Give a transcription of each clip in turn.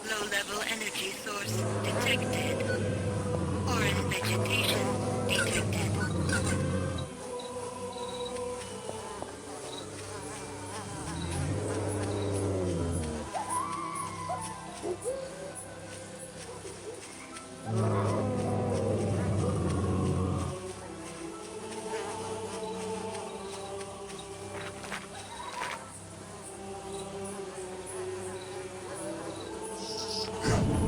Low-level energy source detected. Foreign vegetation detected.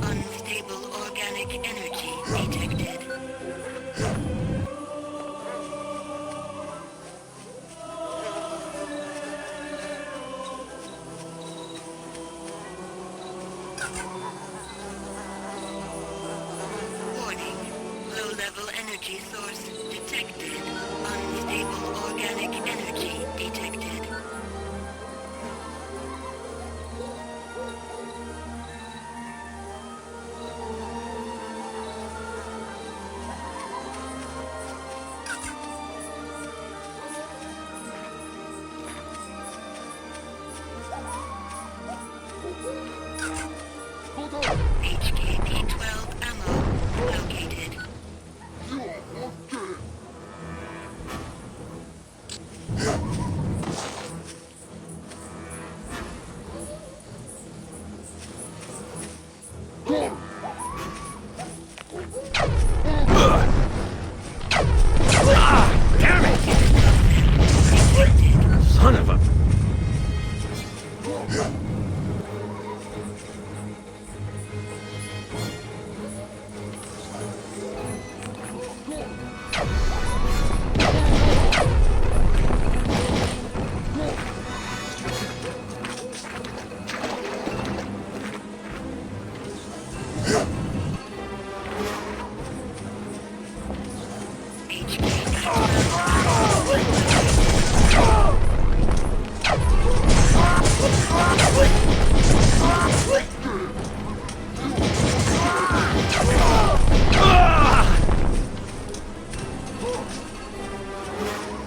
Unstable organic energy detected. Warning. Low-level energy source detected. Unstable organic energy detected. HKP-12 ammo located. Damn it! Detected. Son of a...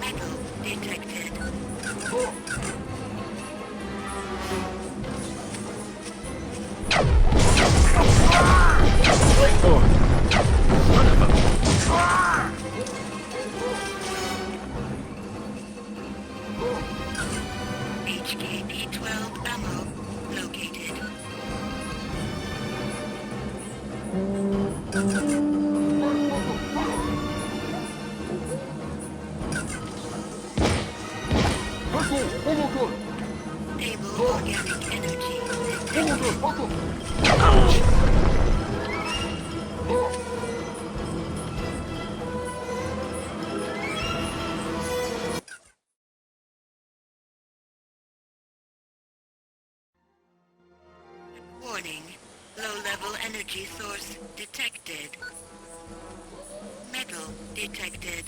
Metal detected. Son of a... HKP-12 ammo located. Stable organic energy detected. Warning. Low-level energy source detected. Metal detected.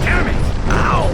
Damn it! Ow!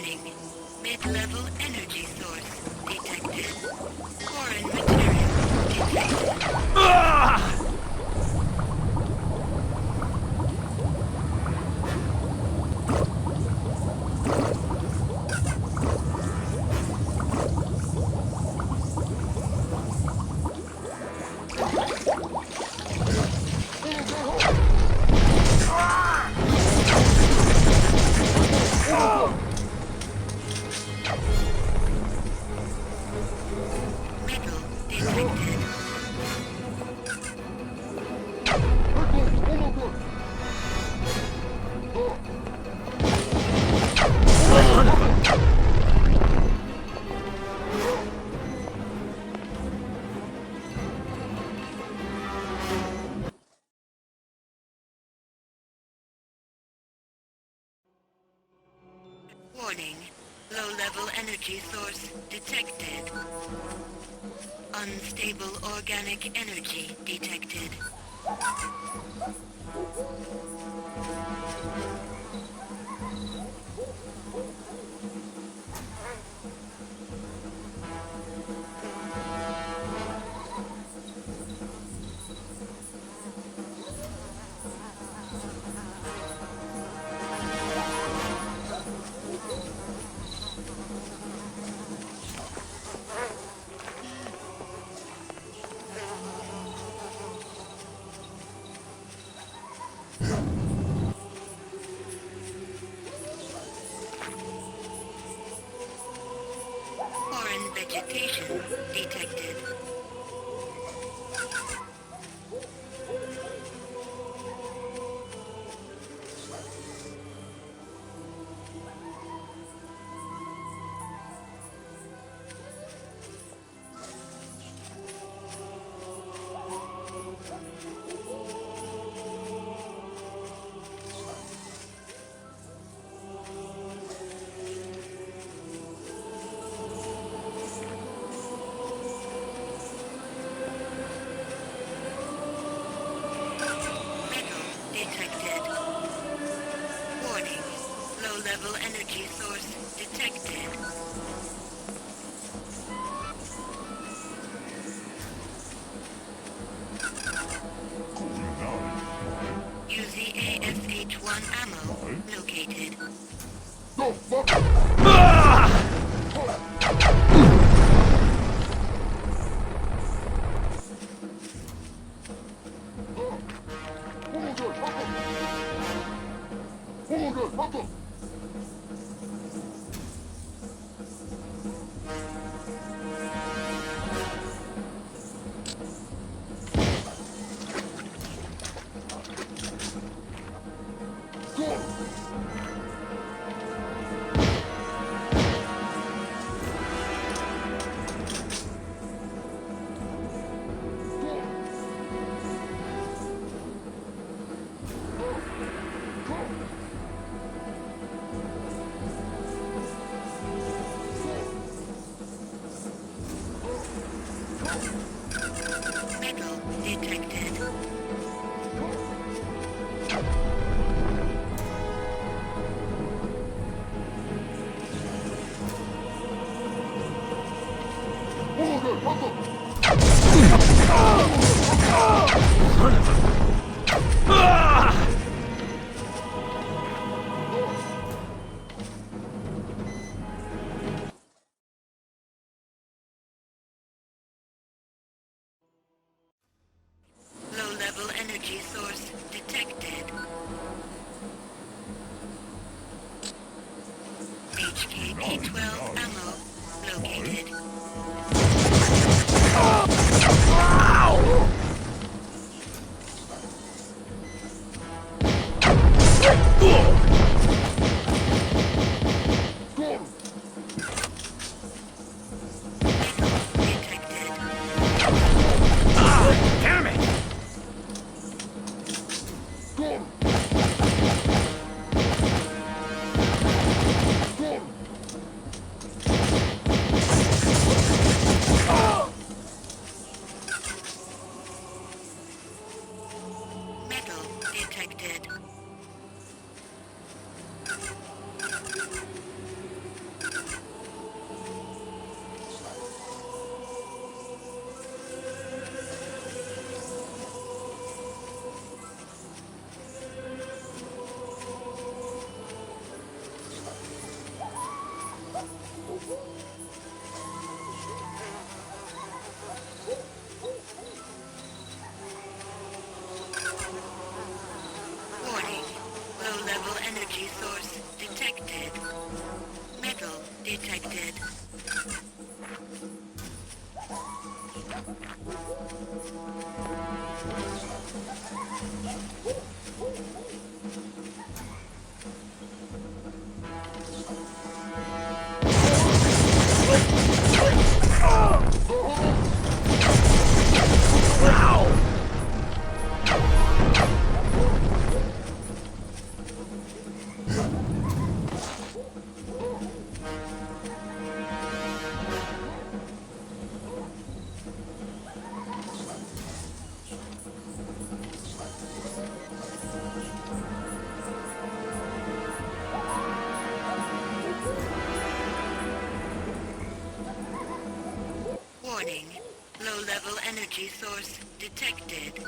Warning. Mid-level energy source detected. Foreign material detected. Ah! Metal detected. Son of a... Warning. Low-level energy source detected. Unstable organic energy detected. Foreign vegetation detected. Metal detected. Warning. Low-level energy source detected. UZASH-1 ammo located. Ah! Metal detected. Son of a... Ah! Low-level energy source detected. HKP-12 ammo located. Ow! Detected. Ah! Damn it! detected. Warning. Low-level energy source detected.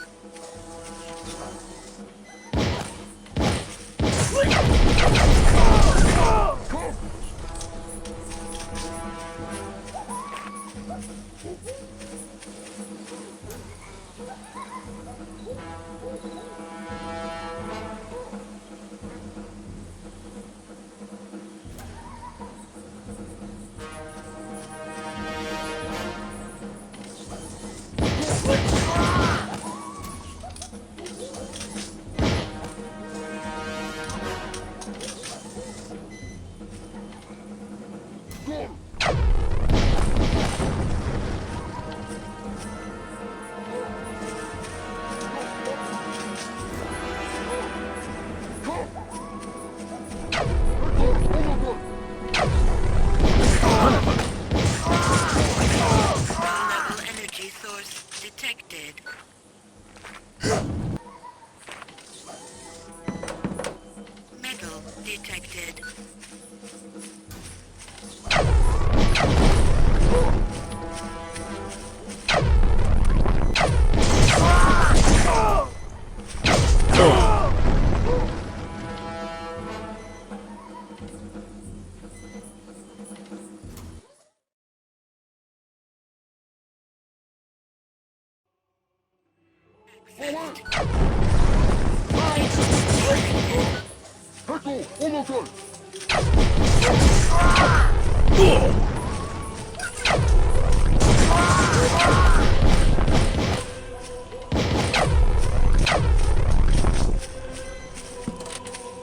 Low-level energy source detected. Metal detected.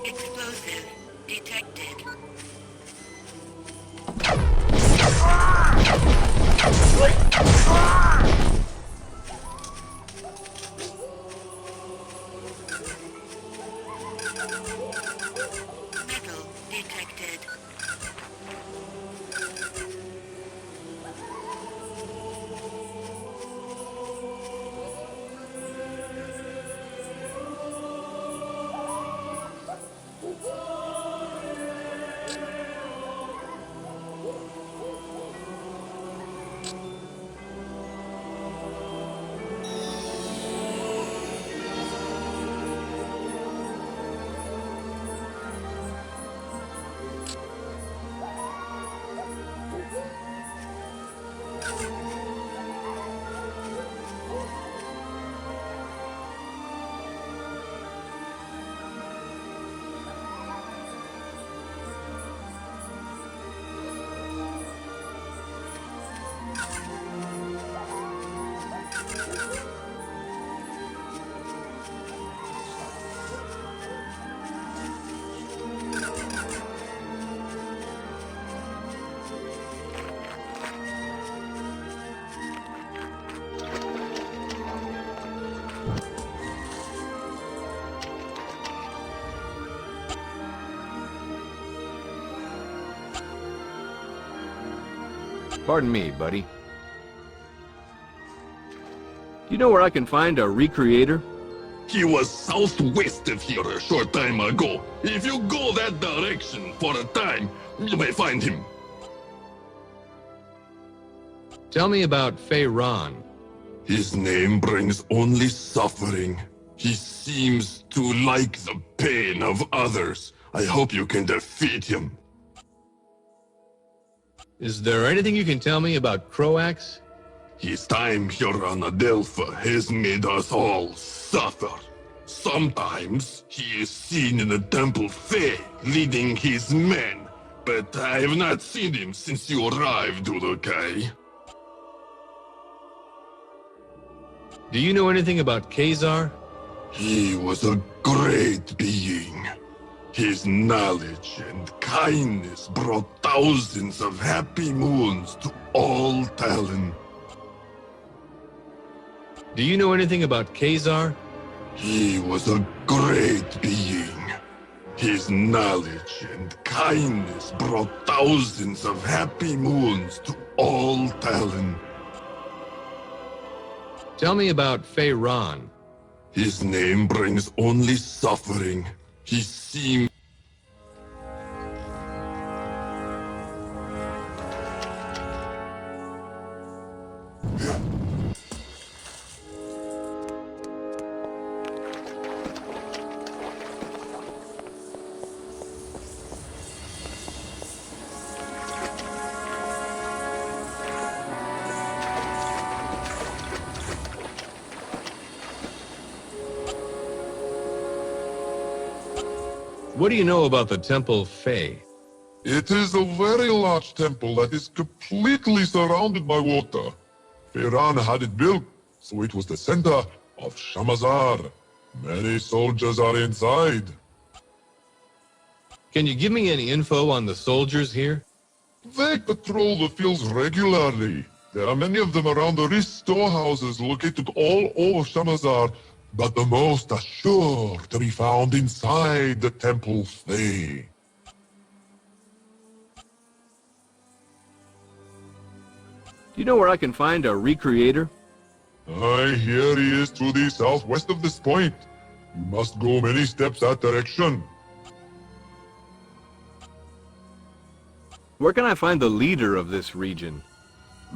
Explosive detected. Metal detected. Pardon me, buddy. You know where I can find a recreator? He was southwest of here a short time ago. If you go that direction for a time, you may find him. Tell me about Feyron. His name brings only suffering. He seems to like the pain of others. I hope you can defeat him. Is there anything you can tell me about Croax? His time here on Adelpha has made us all suffer. Sometimes he is seen in the Temple Fey leading his men, but I have not seen him since you arrived, Urukai. Do you know anything about Khazar? He was a great being. His knowledge and kindness brought thousands of happy moons to all Talon. Do you know anything about Khazar? He was a great being. His knowledge and kindness brought thousands of happy moons to all Talon. Tell me about Ron. His name brings only suffering. He seems... What do you know about the Temple Fae? It is a very large temple that is completely surrounded by water. Pharaoh had it built, so it was the center of Shamazar. Many soldiers are inside. Can you give me any info on the soldiers here? They patrol the fields regularly. There are many of them around the rich storehouses located all over Shamazar, but the most are sure to be found inside the Temple Fae. Do you know where I can find a recreator? I hear he is to the southwest of this point. You must go many steps that direction. Where can I find the leader of this region?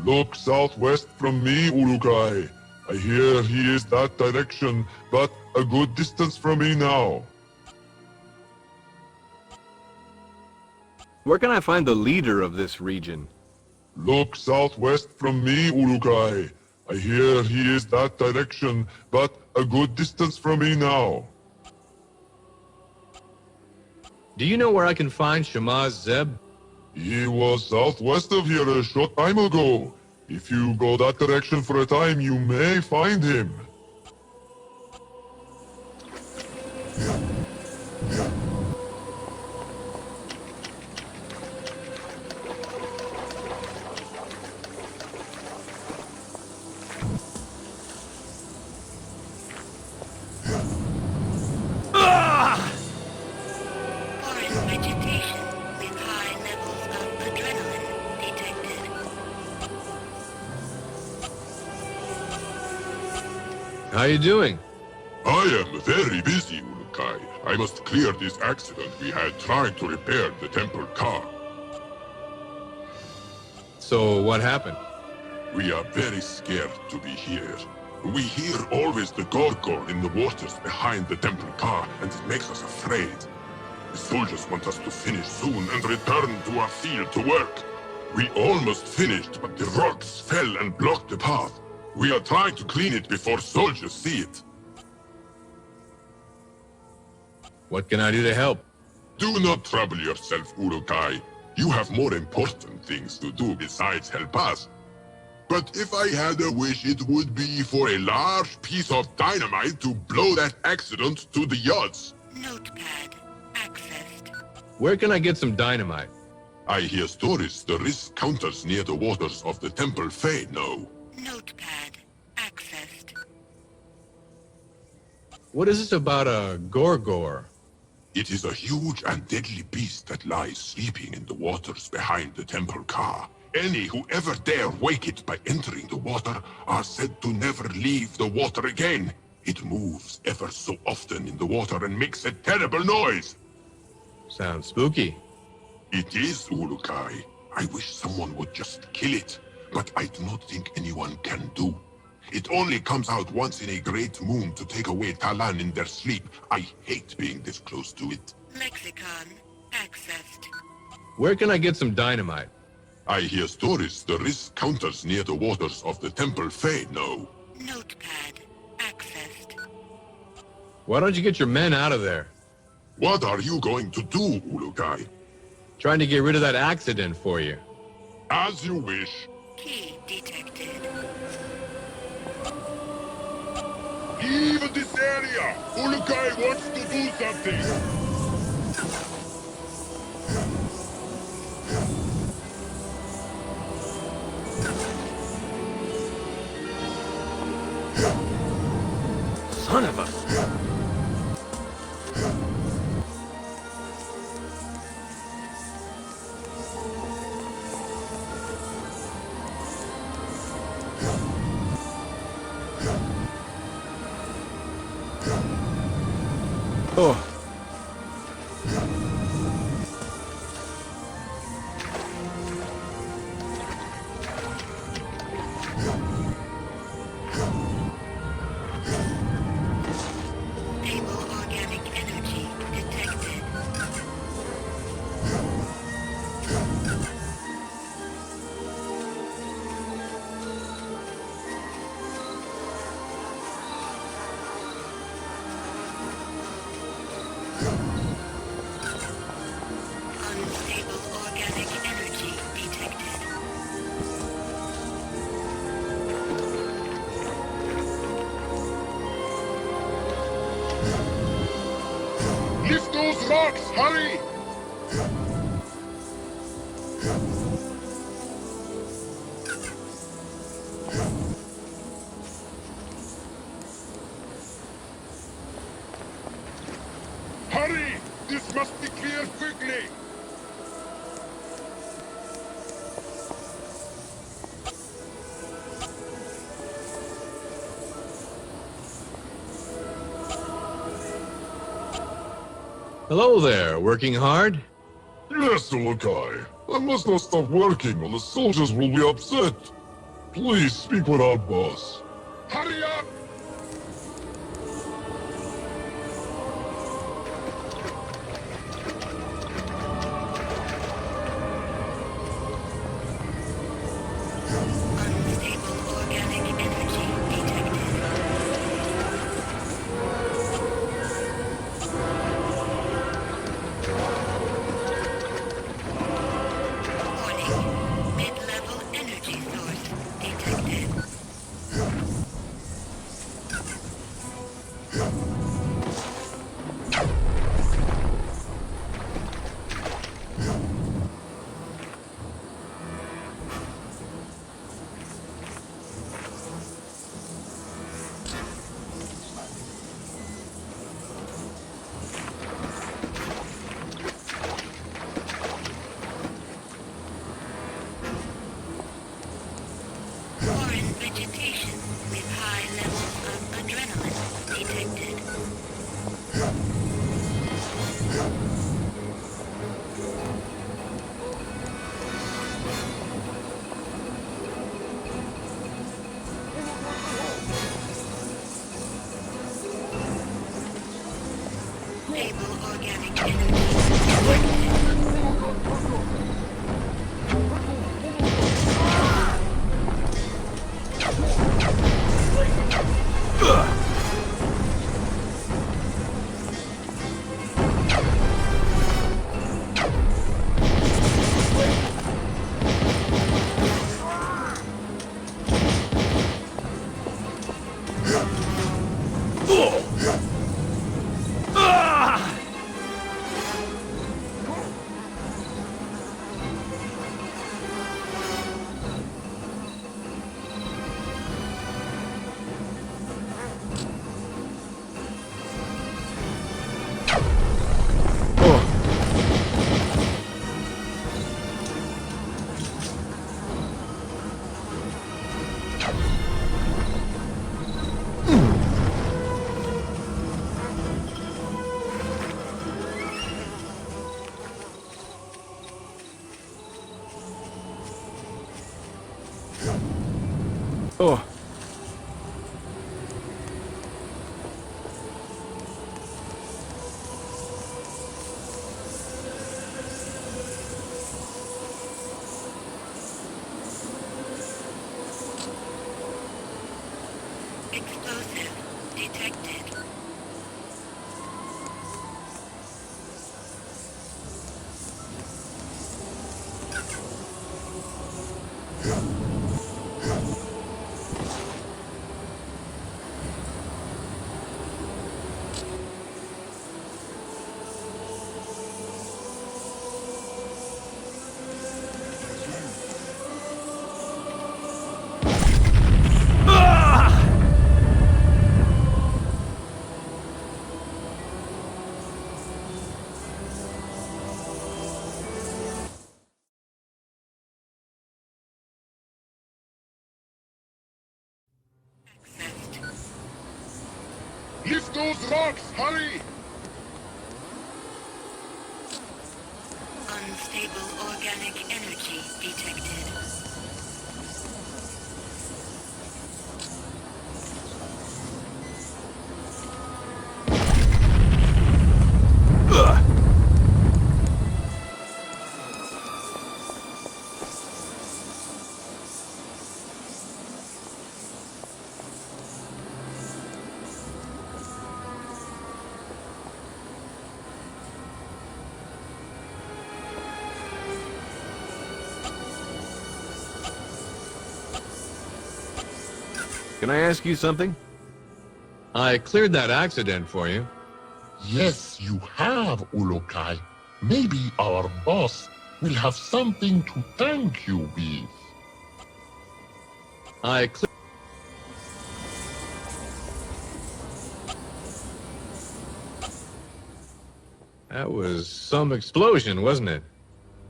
Look southwest from me, Urukai. I hear he is that direction, but a good distance from me now. Where can I find the leader of this region? Look southwest from me, Urukai. I hear he is that direction, but a good distance from me now. Do you know where I can find Shamaz Zeb? He was southwest of here a short time ago. If you go that direction for a time, you may find him. Forest vegetation with high levels of adrenaline detected. How you doing? I am very busy, Urukai. I must clear this accident we had trying to repair the temple car. So what happened? We are very scared to be here. We hear always the gargoyle in the waters behind the temple car, and it makes us afraid. The soldiers want us to finish soon and return to our field to work. We almost finished, but the rocks fell and blocked the path. We are trying to clean it before soldiers see it. What can I do to help? Do not trouble yourself, Urukai. You have more important things to do besides help us. But if I had a wish, it would be for a large piece of dynamite to blow that accident to the yachts. Notepad accessed. Where can I get some dynamite? I hear stories the risk counters near the waters of the Temple Fae know. Notepad accessed. What is this about a Gorgor? It is a huge and deadly beast that lies sleeping in the waters behind the temple car. Any who ever dare wake it by entering the water are said to never leave the water again. It moves ever so often in the water and makes a terrible noise. Sounds spooky. It is, Urukai. I wish someone would just kill it, but I do not think anyone can do. It only comes out once in a great moon to take away Talan in their sleep. I hate being this close to it. Lexicon accessed. Where can I get some dynamite? I hear stories the risk counters near the waters of the Temple Fae know. Notepad accessed. Why don't you get your men out of there? What are you going to do, Urukai? Trying to get rid of that accident for you. As you wish. Key detected. Leave this area! Ulukai wants to do something! Son of a... Oh. Stable organic energy detected. Unstable organic energy detected. Lift those rocks! Hurry! Hurry! This must be cleared quickly! Hello there, working hard? Yes, Ulukai. I must not stop working or the soldiers will be upset. Please speak with our boss. Hurry up! Unstable organic energy detected. Warning. Mid-level energy source detected. Foreign vegetation with high levels of adrenaline detected. Stable organic energy detected. Oh. Explosive detected. Lift those rocks! Hurry! Unstable organic energy detected. Can I ask you something? I cleared that accident for you. Yes, you have, Ulukai. Maybe our boss will have something to thank you with. I cle- That was some explosion, wasn't it?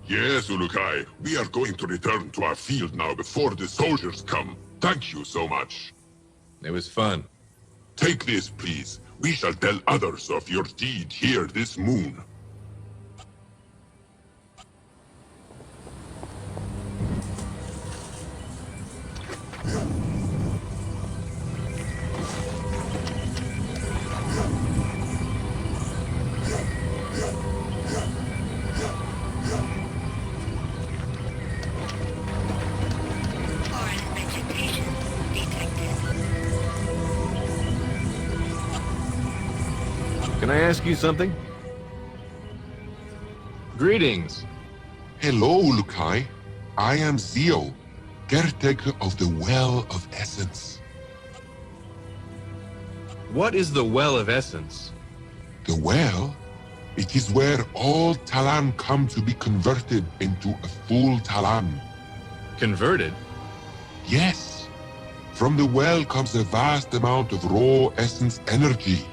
Yes, Ulukai. We are going to return to our field now before the soldiers come. Thank you so much. It was fun. Take this, please. We shall tell others of your deed here this moon. Foreign vegetation detected. Can I ask you something? Greetings. Hello, Ulukai. I am Zio, caretaker of the Well of Essence. What is the Well of Essence? The well? It is where all Talan come to be converted into a full Talan. Converted? Yes. From the well comes a vast amount of raw essence energy.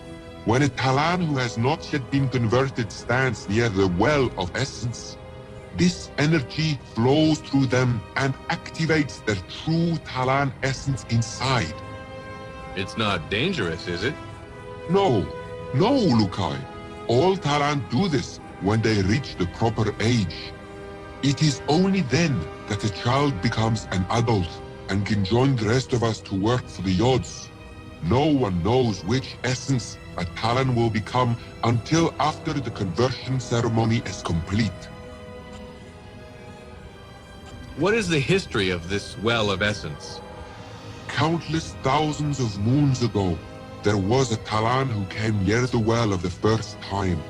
When a Talan who has not yet been converted stands near the well of essence, this energy flows through them and activates their true Talan essence inside. It's not dangerous, is it? No, no, Lukai. All Talan do this when they reach the proper age. It is only then that a child becomes an adult and can join the rest of us to work for the Yods. No one knows which essence a Talan will become until after the conversion ceremony is complete. What is the history of this Well of Essence? Countless thousands of moons ago, there was a Talan who came near the well of the first time.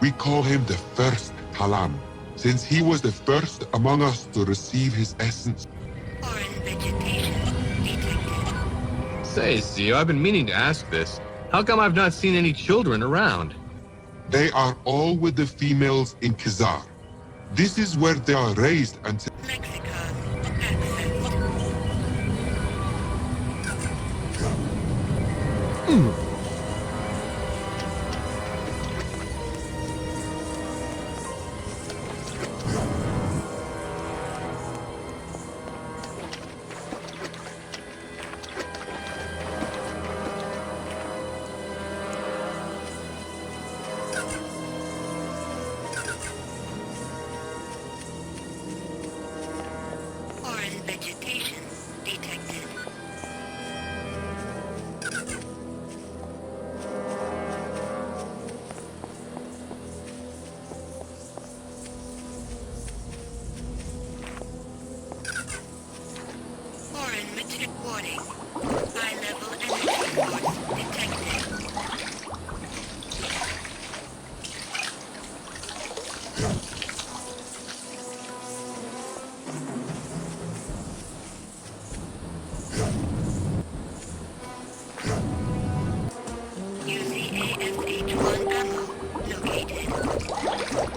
We call him the first Talan, since he was the first among us to receive his essence. Foreign vegetation detected. Say, Zio, I've been meaning to ask this. How come I've not seen any children around? They are all with the females in Khazar. This is where they are raised until... Lexicon accessed. Foreign vegetation detected. Foreign material warning. High-level energy source detected. UCASH-1 ammo located.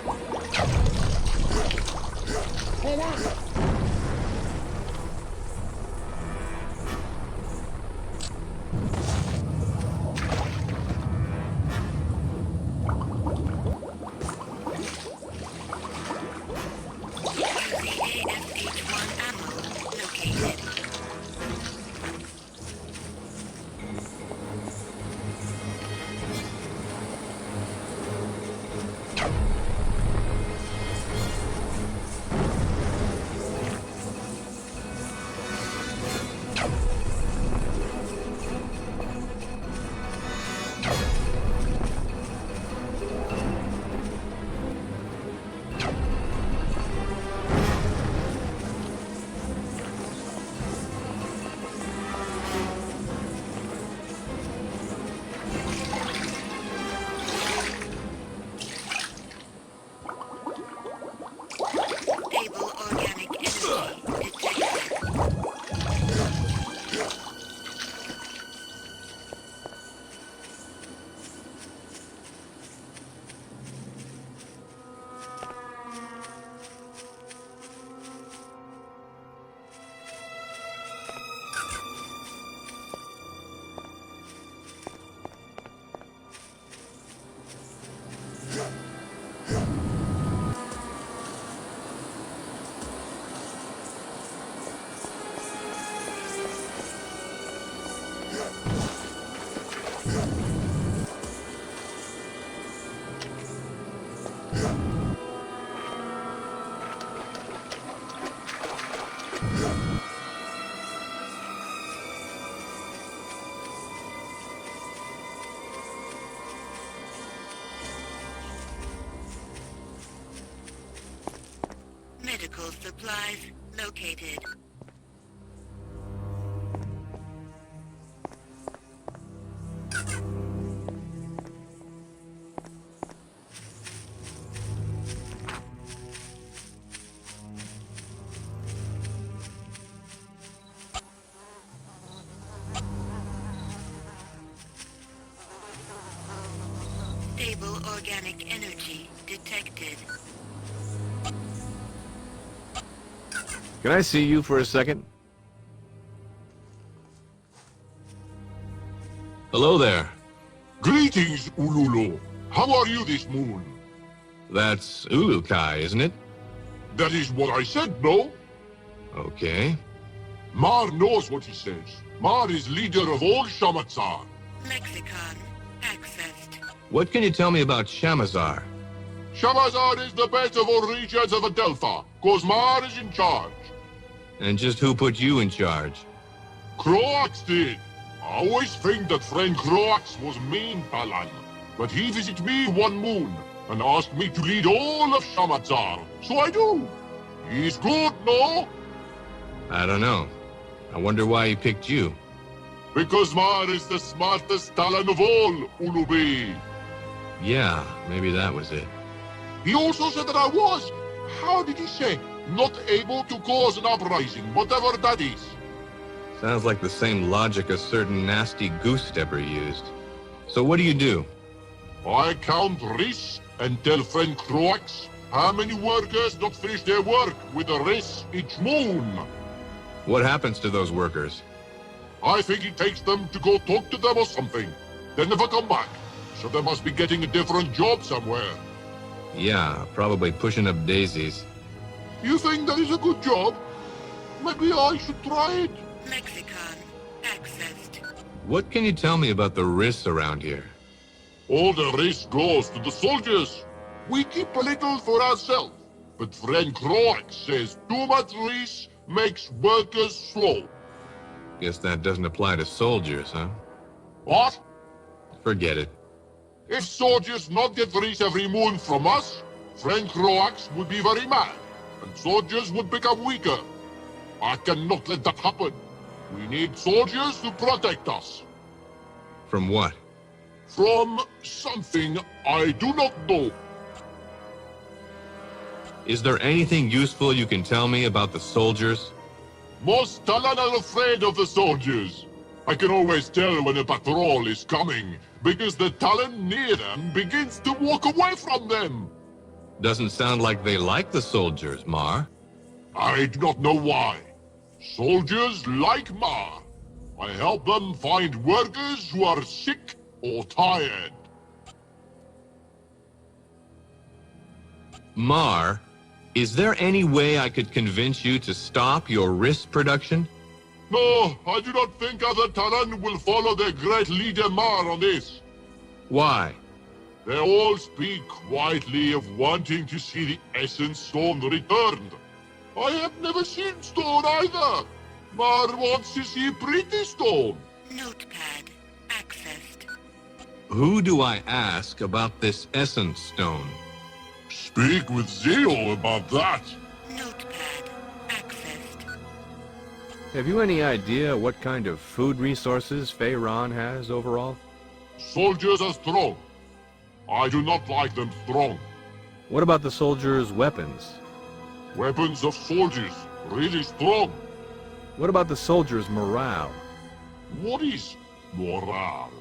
UCASH-1 ammo located. Medical supplies located. Stable organic energy detected. Can I see you for a second? Hello there. Greetings, Ululu. How are you this moon? That's Ulukai, isn't it? That is what I said, no? Okay. Mar knows what he says. Mar is leader of all Shamatzar. Lexicon accessed. What can you tell me about Shamazar? Shamazar is the best of all regions of Adelpha, cause Mar is in charge. And just who put you in charge? Croax did. I always think that friend Croax was mean, Talan. But he visited me one moon and asked me to lead all of Shamatzar. So I do. He's good, no? I don't know. I wonder why he picked you. Because Mar is the smartest Talan of all, Ulubi. Yeah, maybe that was it. He also said that I was, how did he say, not able to cause an uprising, whatever that is. Sounds like the same logic a certain nasty goose stepper used. So what do you do? I count risks and tell friend Croax how many workers not finish their work with a risk each moon. What happens to those workers? I think it takes them to go talk to them or something. They never come back, so they must be getting a different job somewhere. Yeah, probably pushing up daisies. You think that is a good job? Maybe I should try it. Lexicon accessed. What can you tell me about the risks around here? All the risk goes to the soldiers. We keep a little for ourselves. But friend Croax says too much risk makes workers slow. Guess that doesn't apply to soldiers, huh? What? Forget it. If soldiers not get risk every moon from us, friend Croax would be very mad, and soldiers would become weaker. I cannot let that happen. We need soldiers to protect us. From what? From something I do not know. Is there anything useful you can tell me about the soldiers? Most Talan are afraid of the soldiers. I can always tell when a patrol is coming, because the Talan near them begins to walk away from them. Doesn't sound like they like the soldiers, Mar. I do not know why. Soldiers like Mar. I help them find workers who are sick or tired. Mar, is there any way I could convince you to stop your wrist production? No, I do not think other Talan will follow their great leader Mar on this. Why? They all speak quietly of wanting to see the Essence Stone returned. I have never seen stone either. Mar wants to see pretty stone. Notepad accessed. Who do I ask about this Essence Stone? Speak with Zeo about that. Notepad accessed. Have you any idea what kind of food resources Feyron has overall? Soldiers are strong. I do not like them strong. What about the soldiers' weapons? Weapons of soldiers, really strong. What about the soldiers' morale? What is morale?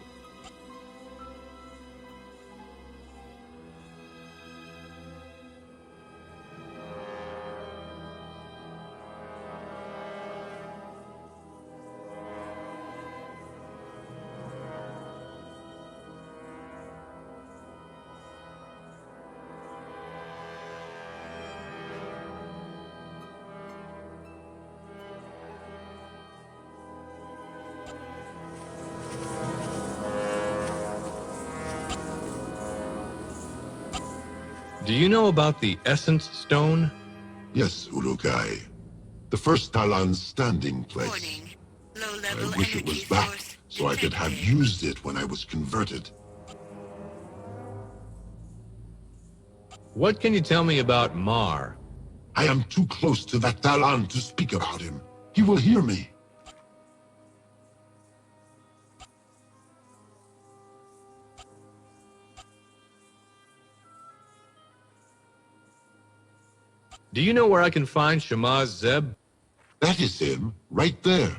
Do you know about the Essence Stone? Yes, Ulukai. The first Talon's standing place. Warning. Low-level I wish it energy was back, source so I could have detected. used it when I was converted. What can you tell me about Mar? I am too close to that Talon to speak about him. He will hear me. Do you know where I can find Shamaz Zeb? That is him, right there.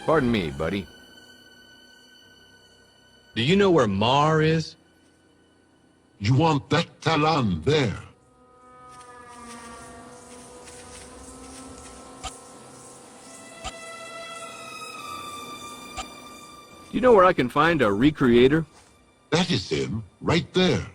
Pardon me, buddy. Do you know where Mar is? You want that Talon there. Do you know where I can find a recreator? That is him, right there.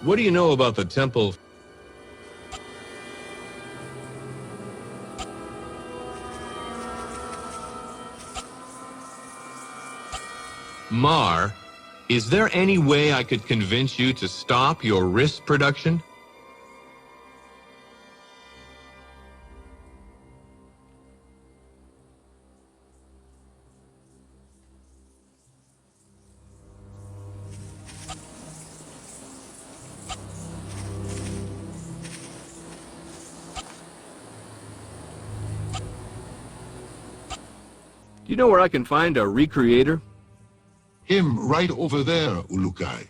What do you know about the temple? Mar, is there any way I could convince you to stop your wrist production? Do you know where I can find a recreator? Him right over there, Ulukai.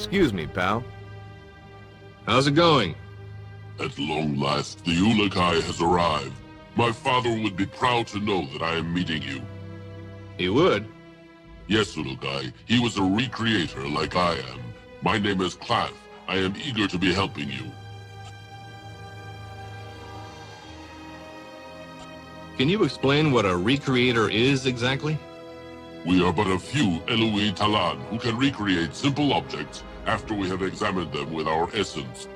Excuse me, pal. How's it going? At long last, the Ulukai has arrived. My father would be proud to know that I am meeting you. He would. Yes, Ulukai, he was a recreator like I am. My name is Claff. I am eager to be helping you. Can you explain what a recreator is exactly? We are but a few Eloi Talon who can recreate simple objects after we have examined them with our essence.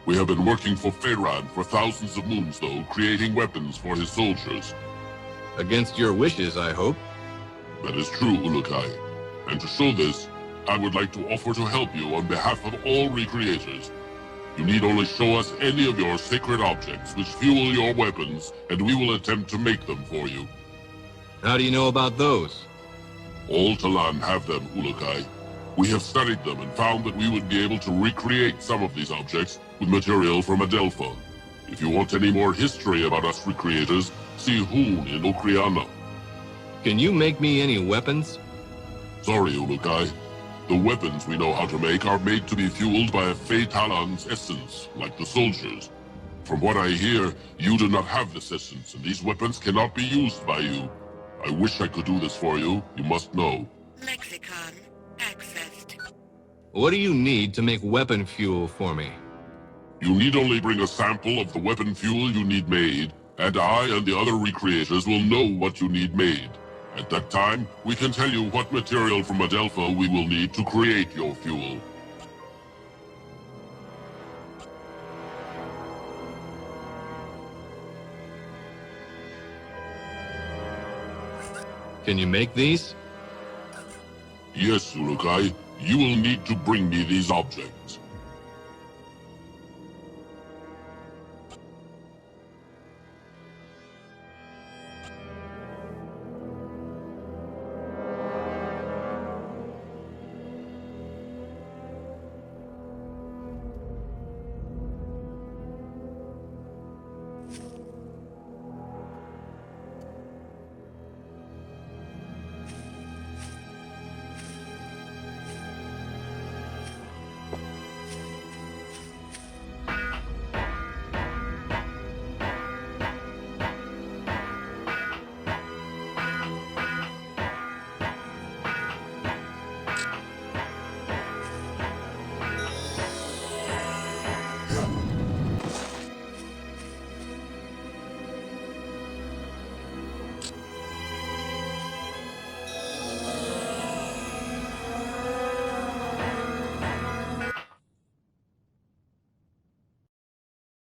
We have been working for Pharaoh for thousands of moons, though, creating weapons for his soldiers. Against your wishes, I hope. That is true, Ulukai. And to show this, I would like to offer to help you on behalf of all recreators. You need only show us any of your sacred objects which fuel your weapons, and we will attempt to make them for you. How do you know about those? All Talon have them, Ulukai. We have studied them and found that we would be able to recreate some of these objects with material from Adelpha. If you want any more history about us recreators, see Hoon in Okriana. Can you make me any weapons? Sorry, Ulukai. The weapons we know how to make are made to be fueled by a Fey Talon's essence, like the soldiers. From what I hear, you do not have this essence, and these weapons cannot be used by you. I wish I could do this for you, you must know. Lexicon accessed. What do you need to make weapon fuel for me? You need only bring a sample of the weapon fuel you need made, and I and the other recreators will know what you need made. At that time, we can tell you what material from Adelpha we will need to create your fuel. Can you make these? Yes, Ulukai, you will need to bring me these objects.